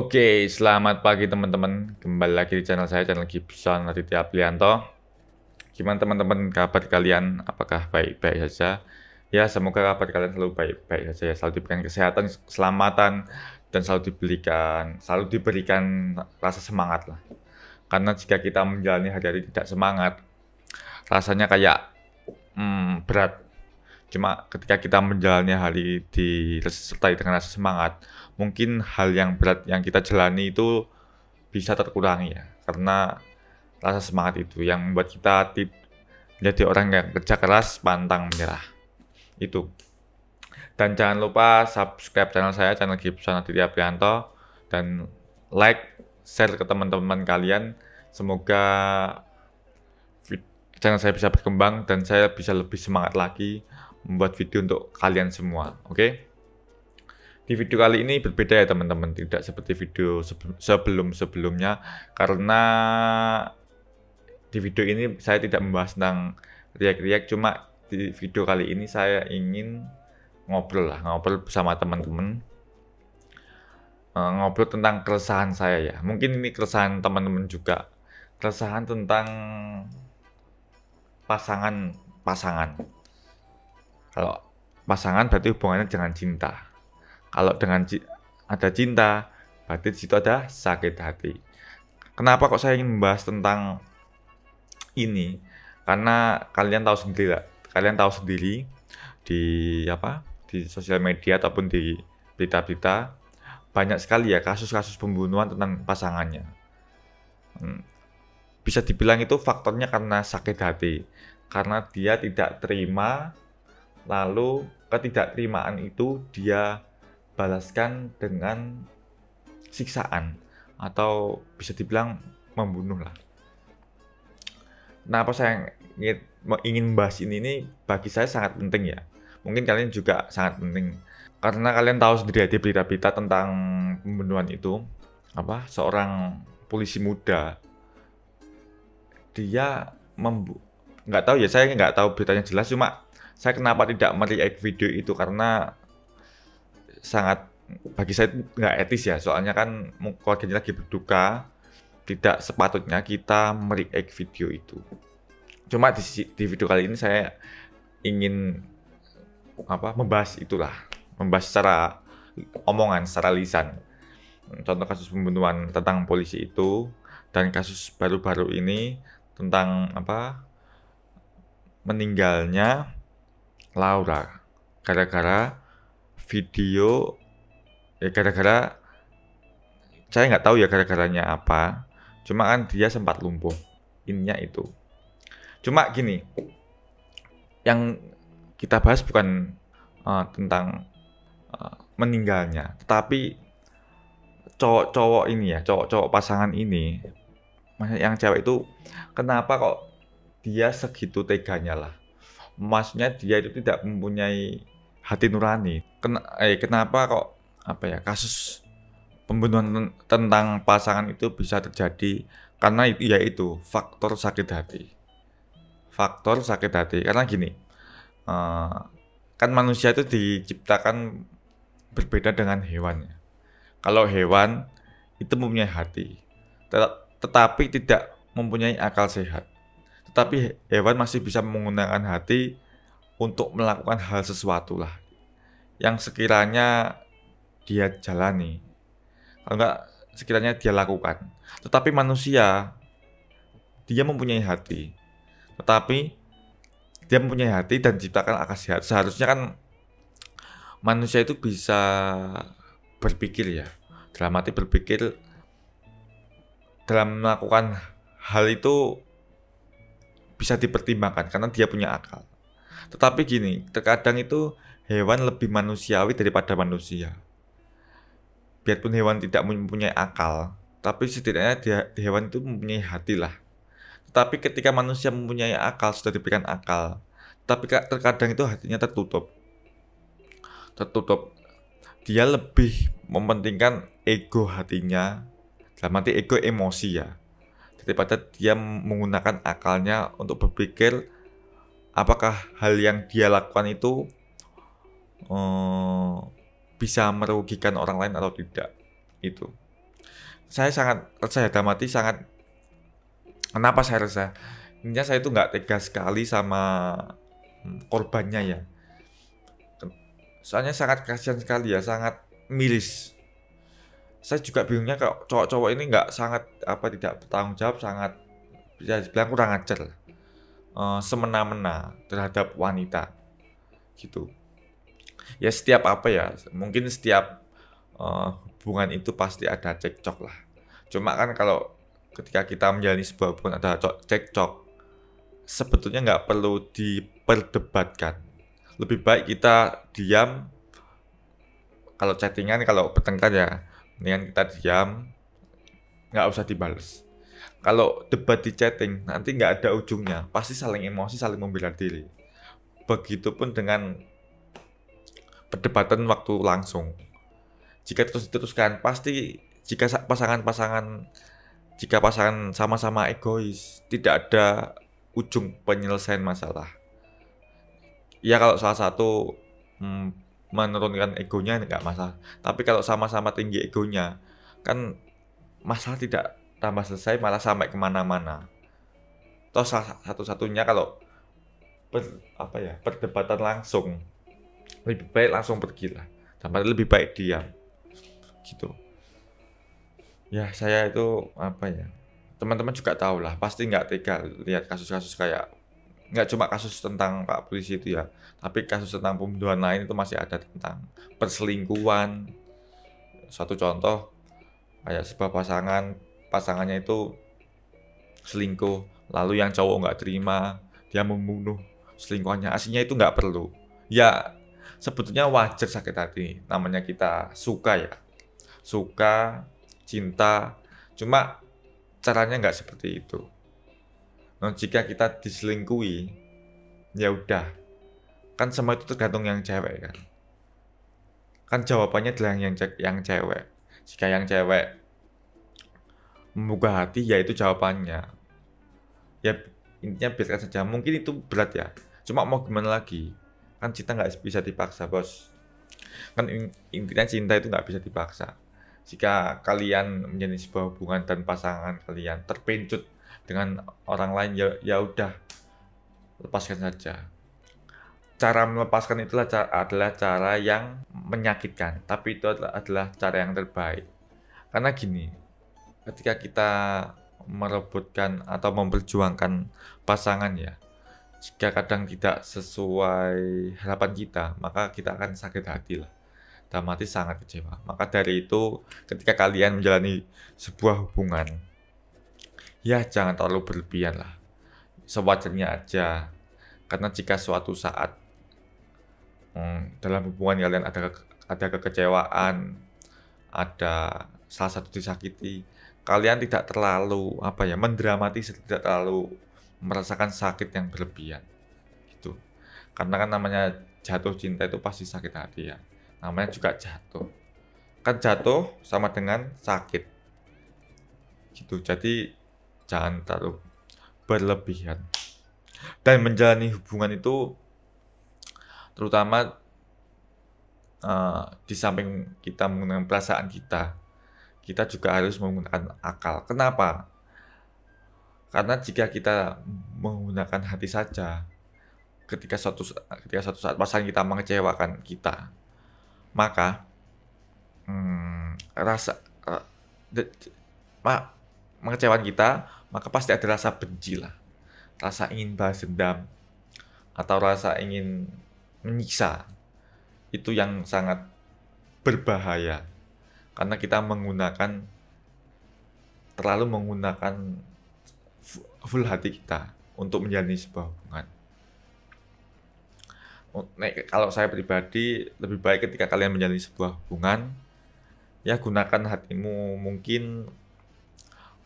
Oke, selamat pagi teman-teman. Kembali lagi di channel saya, channel Gibson Aditya Aprianto. Gimana teman-teman kabar kalian? Apakah baik-baik saja? Ya, semoga kabar kalian selalu baik-baik saja ya. Selalu diberikan kesehatan, keselamatan, dan selalu diberikan rasa semangat lah. Karena jika kita menjalani hari-hari tidak semangat, rasanya kayak berat. Cuma ketika kita menjalani hari disertai dengan rasa semangat, mungkin hal yang berat yang kita jalani itu bisa terkurangi ya. Karena rasa semangat itu yang membuat kita menjadi orang yang kerja keras, pantang menyerah. Itu. Dan jangan lupa subscribe channel saya, channel Gibson Aditya Aprianto, dan like, share ke teman-teman kalian. Semoga channel saya bisa berkembang dan saya bisa lebih semangat lagi membuat video untuk kalian semua. Oke? Di video kali ini berbeda ya teman-teman, tidak seperti video sebelum-sebelumnya, karena di video ini saya tidak membahas tentang riak-riak, cuma di video kali ini saya ingin ngobrol bersama teman-teman, ngobrol tentang keresahan saya ya. Mungkin ini keresahan teman-teman juga, keresahan tentang pasangan. Kalau pasangan berarti hubungannya dengan cinta. Kalau dengan ada cinta, berarti di situ ada sakit hati. Kenapa kok saya ingin membahas tentang ini? Karena kalian tahu sendiri di di sosial media ataupun di berita-berita banyak sekali ya kasus-kasus pembunuhan tentang pasangannya. Bisa dibilang itu faktornya karena sakit hati, karena dia tidak terima, lalu ketidakterimaan itu dia balaskan dengan siksaan atau bisa dibilang membunuh lah. Kenapa saya ingin membahas ini bagi saya sangat penting ya. Mungkin kalian juga sangat penting karena kalian tahu sendiri di berita-berita tentang pembunuhan itu, seorang polisi muda dia nggak tahu ya, saya nggak tahu beritanya jelas, cuma saya kenapa tidak mereact video itu karena sangat bagi saya nggak etis ya, soalnya kan keluarganya lagi berduka, tidak sepatutnya kita mereact video itu. Cuma di video kali ini saya ingin membahas secara omongan, secara lisan, contoh kasus pembunuhan tentang polisi itu dan kasus baru-baru ini tentang meninggalnya Laura gara-gara video gara-gara saya nggak tahu ya gara-garanya apa, cuma kan dia sempat lumpuh, intinya itu. Cuma gini, yang kita bahas bukan tentang meninggalnya, tetapi cowok pasangan ini, yang cewek itu kenapa kok dia segitu teganya lah. Maksudnya dia itu tidak mempunyai hati nurani. Kenapa kok kasus pembunuhan tentang pasangan itu bisa terjadi? Karena yaitu faktor sakit hati. Faktor sakit hati. Karena gini, kan manusia itu diciptakan berbeda dengan hewan. Kalau hewan itu mempunyai hati, tetapi tidak mempunyai akal sehat. Tetapi hewan masih bisa menggunakan hati untuk melakukan hal sesuatu lah yang sekiranya dia jalani, kalau enggak sekiranya dia lakukan. Tetapi manusia, dia mempunyai hati, tetapi dia mempunyai hati dan diciptakan akal sehat. Seharusnya kan manusia itu bisa berpikir ya, dalam arti berpikir dalam melakukan hal itu bisa dipertimbangkan karena dia punya akal. Tetapi gini, terkadang itu hewan lebih manusiawi daripada manusia. Biarpun hewan tidak mempunyai akal, tapi setidaknya hewan itu mempunyai hati lah. Tetapi ketika manusia mempunyai akal, sudah diberikan akal, tapi terkadang itu hatinya tertutup. Dia lebih mementingkan ego hatinya, dalam arti ego emosi ya, daripada dia menggunakan akalnya untuk berpikir apakah hal yang dia lakukan itu bisa merugikan orang lain atau tidak. Itu. saya sangat resah ya, dalam arti sangat kenapa saya resah? Intinya saya itu nggak tega sekali sama korbannya ya. Soalnya sangat kasihan sekali ya, sangat miris. Saya juga bingungnya kalau cowok-cowok ini nggak sangat apa tidak bertanggung jawab, sangat bisa dibilang kurang ajar lah. Semena-mena terhadap wanita gitu. Ya setiap apa ya, mungkin setiap hubungan itu pasti ada cekcok lah. Cuma kan kalau ketika kita menjalani sebuah hubungan ada cekcok, sebetulnya nggak perlu diperdebatkan. Lebih baik kita diam, kalau chattingan, kalau bertengkar ya, mendingan kita diam, nggak usah dibales. Kalau debat di chatting, nanti nggak ada ujungnya, pasti saling emosi, saling membela diri. Begitupun dengan perdebatan waktu langsung. Jika terus diteruskan, pasti jika pasangan sama-sama egois, tidak ada ujung penyelesaian masalah. Ya kalau salah satu menurunkan egonya nggak masalah. Tapi kalau sama-sama tinggi egonya, kan masalah tidak tambah selesai, malah sampai kemana-mana. Toh satu-satunya kalau perdebatan langsung, lebih baik langsung pergilah. Sampai lebih baik diam. Gitu. Ya saya itu apa ya, teman-teman juga tahu lah, pasti nggak tega lihat kasus-kasus kayak, nggak cuma kasus tentang Pak Polisi itu ya, tapi kasus tentang pembunuhan lain itu masih ada, tentang perselingkuhan. Suatu contoh kayak sebuah pasangannya itu selingkuh, lalu yang cowok nggak terima, dia membunuh selingkuhannya. Aslinya itu nggak perlu. Ya sebetulnya wajar sakit hati, namanya kita suka ya, suka, cinta, cuma caranya nggak seperti itu. Nah, jika kita diselingkuhi, ya udah, kan semua itu tergantung yang cewek kan. Kan jawabannya adalah yang cewek. Jika yang cewek membuka hati, ya itu jawabannya. Ya intinya biarkan saja. Mungkin itu berat ya. Cuma mau gimana lagi? Kan cinta nggak bisa dipaksa, bos. Kan intinya cinta itu nggak bisa dipaksa. Jika kalian menjalin sebuah hubungan dan pasangan kalian terpencut dengan orang lain, ya udah, lepaskan saja. Cara melepaskan itulah adalah cara yang menyakitkan, tapi itu adalah cara yang terbaik. Karena gini, ketika kita merebutkan atau memperjuangkan pasangan ya, jika kadang tidak sesuai harapan kita, maka kita akan sakit hati lah. Dalam arti sangat kecewa. Maka dari itu, ketika kalian menjalani sebuah hubungan, ya jangan terlalu berlebihan lah. Sewajarnya aja. Karena jika suatu saat dalam hubungan kalian ada kekecewaan, ada salah satu disakiti, kalian tidak terlalu mendramatis, tidak terlalu merasakan sakit yang berlebihan gitu. Karena kan namanya jatuh cinta itu pasti sakit hati ya. Namanya juga jatuh. Kan jatuh sama dengan sakit. Gitu. Jadi jangan terlalu berlebihan. Dan menjalani hubungan itu terutama di samping kita menggunakan perasaan kita juga harus menggunakan akal. Kenapa? Karena jika kita menggunakan hati saja, ketika suatu saat pasangan kita mengecewakan kita, maka mengecewakan kita, maka pasti ada rasa benci lah, rasa ingin balas dendam, atau rasa ingin menyiksa. Itu yang sangat berbahaya, karena kita terlalu menggunakan full hati kita untuk menjalani sebuah hubungan. Kalau saya pribadi, lebih baik ketika kalian menjalani sebuah hubungan, ya gunakan hatimu mungkin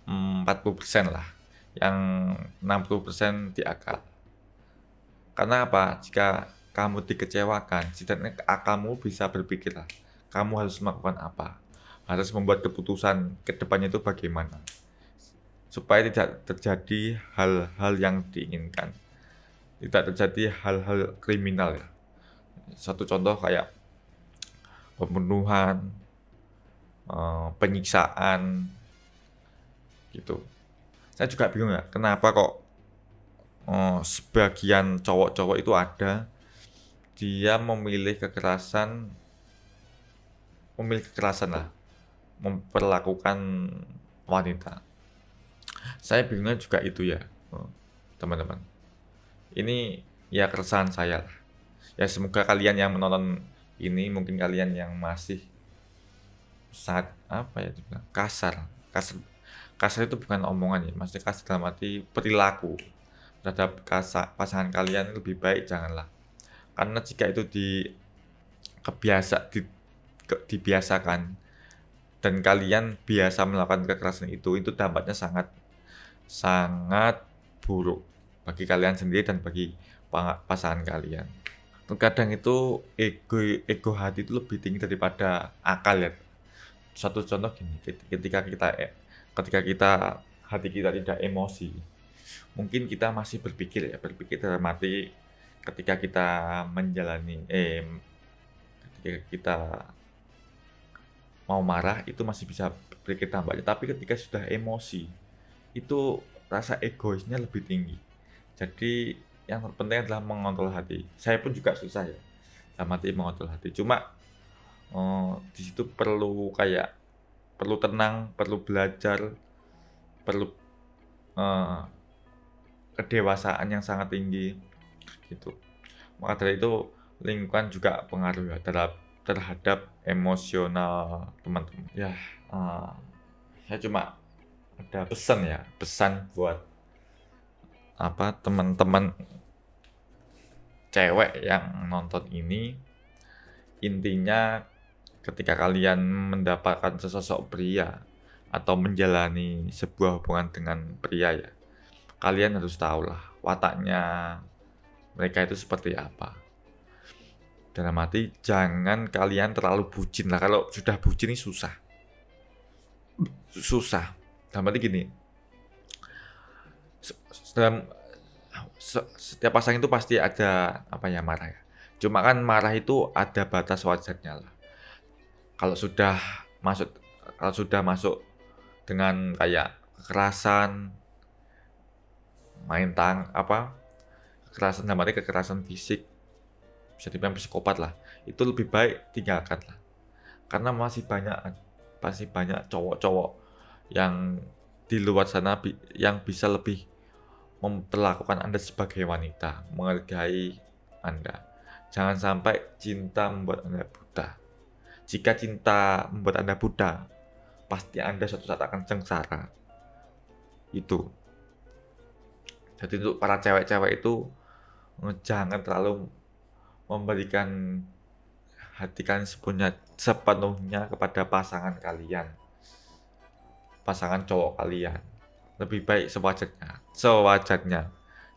40% lah, yang 60% di akal. Karena apa? Jika kamu dikecewakan, setidaknya akalmu bisa berpikir lah, kamu harus melakukan apa, harus membuat keputusan ke depannya itu bagaimana, supaya tidak terjadi hal-hal yang diinginkan, tidak terjadi hal-hal kriminal ya. Satu contoh kayak pembunuhan, penyiksaan, gitu. Saya juga bingung ya, kenapa kok sebagian cowok-cowok itu ada dia memilih kekerasan lah, memperlakukan wanita. Saya bingungnya juga itu ya, teman-teman. Ini ya keresahan saya lah. Ya semoga kalian yang menonton ini, mungkin kalian yang masih saat apa ya dibilang kasar. Kasar itu bukan omongan ya, maksudnya kasar dalam arti perilaku terhadap pasangan kalian lebih baik janganlah. Karena jika itu dibiasakan dan kalian biasa melakukan kekerasan itu dampaknya sangat sangat buruk bagi kalian sendiri dan bagi pasangan kalian. Terkadang itu ego hati itu lebih tinggi daripada akal ya. Satu contoh gini, ketika kita hati kita tidak emosi, mungkin kita masih berpikir dalam arti ketika kita menjalani ketika kita mau marah itu masih bisa berpikir dampaknya, tapi ketika sudah emosi itu rasa egoisnya lebih tinggi. Jadi yang terpenting adalah mengontrol hati. Saya pun juga susah ya, dalam arti mengontrol hati. Cuma di situ perlu tenang, perlu belajar, perlu eh, kedewasaan yang sangat tinggi gitu. Maka dari itu lingkungan juga pengaruh ya terhadap emosional teman-teman. Ya, saya cuma ada pesan buat teman-teman cewek yang nonton ini. Intinya ketika kalian mendapatkan sesosok pria atau menjalani sebuah hubungan dengan pria ya, kalian harus tahu lah wataknya mereka itu seperti apa. Dalam arti jangan kalian terlalu bucin lah. Kalau sudah bucin ini susah. Dalam arti gini, setiap pasangan itu pasti ada marah ya. Cuma kan marah itu ada batas wajarnya lah. Kalau sudah masuk dengan kayak kekerasan, kekerasan dalam arti kekerasan fisik, bisa dibilang psikopat lah, itu lebih baik tinggalkan lah. Karena masih banyak cowok-cowok yang di luar sana yang bisa lebih memperlakukan Anda sebagai wanita, menghargai Anda. Jangan sampai cinta membuat Anda buta. Jika cinta membuat Anda buta, pasti Anda suatu saat akan sengsara. Itu. Jadi untuk para cewek-cewek itu jangan terlalu memberikan hati kalian sepenuhnya kepada pasangan kalian, pasangan cowok kalian. Lebih baik sewajarnya.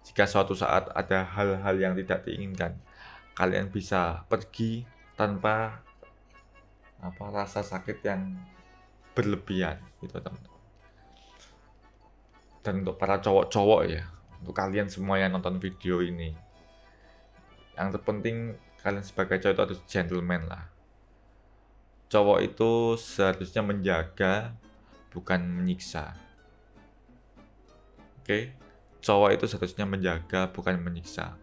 Jika suatu saat ada hal-hal yang tidak diinginkan, kalian bisa pergi tanpa rasa sakit yang berlebihan, gitu teman-teman. Dan untuk para cowok-cowok ya, untuk kalian semua yang nonton video ini, yang terpenting kalian sebagai cowok itu harus gentleman lah. Cowok itu seharusnya menjaga, bukan menyiksa. Oke? Cowok itu seharusnya menjaga, bukan menyiksa.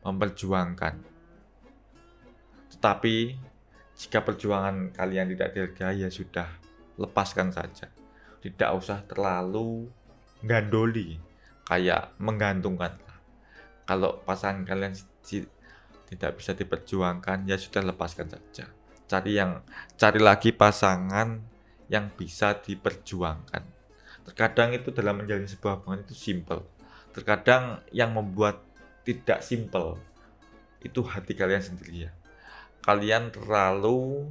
Memperjuangkan. Tetapi, jika perjuangan kalian tidak dihargai, ya sudah, lepaskan saja. Tidak usah terlalu gandoli, kayak menggantungkan. Kalau pasangan kalian tidak bisa diperjuangkan, ya sudah, lepaskan saja. Cari lagi pasangan yang bisa diperjuangkan. Terkadang itu dalam menjalin sebuah hubungan itu simple. Terkadang yang membuat tidak simple itu hati kalian sendiri ya. Kalian terlalu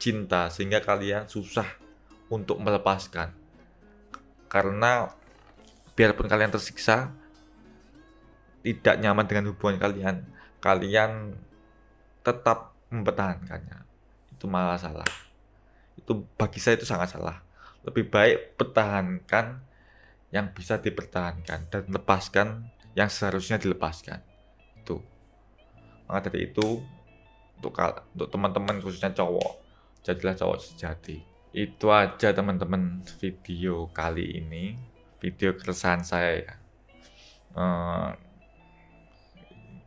cinta sehingga kalian susah untuk melepaskan. Karena biarpun kalian tersiksa, tidak nyaman dengan hubungan kalian tetap mempertahankannya. Itu malah salah. Itu bagi saya itu sangat salah. Lebih baik pertahankan yang bisa dipertahankan dan lepaskan yang seharusnya dilepaskan. Itu. Maka dari itu untuk teman-teman khususnya cowok, jadilah cowok sejati. Itu aja teman-teman video kali ini, video keresahan saya ya. Eh,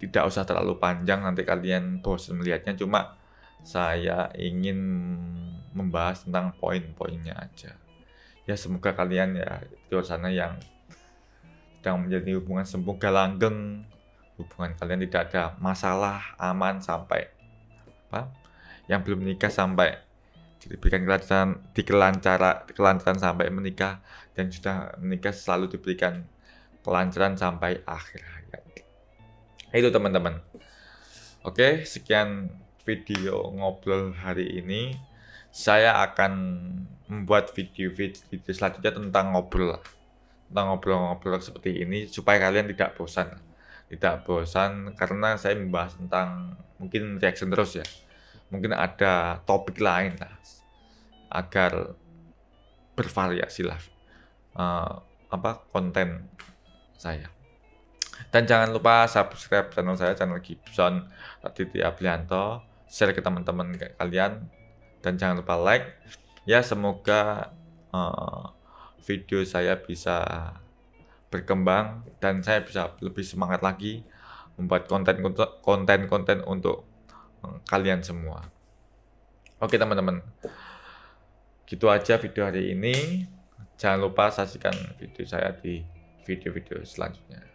Tidak usah terlalu panjang, nanti kalian bosan melihatnya, cuma saya ingin membahas tentang poin-poinnya aja. Ya semoga kalian ya di luar sana yang sedang menjalani hubungan semoga langgeng, hubungan kalian tidak ada masalah, aman sampai apa? Yang belum menikah sampai diberikan kelancaran sampai menikah, dan sudah menikah selalu diberikan kelancaran sampai akhir hayat. Itu teman-teman. Oke, sekian video ngobrol hari ini. Saya akan membuat video selanjutnya tentang ngobrol seperti ini supaya kalian tidak bosan. Tidak bosan karena saya membahas tentang mungkin reaction terus ya. Mungkin ada topik lain lah agar bervariasi lah konten saya. Dan jangan lupa subscribe channel saya, channel Gibson Raditya Aprianto, share ke teman-teman kalian, dan jangan lupa like. Ya semoga video saya bisa berkembang dan saya bisa lebih semangat lagi membuat konten-konten untuk kalian semua. Oke teman-teman, gitu aja video hari ini. Jangan lupa saksikan video saya di video-video selanjutnya.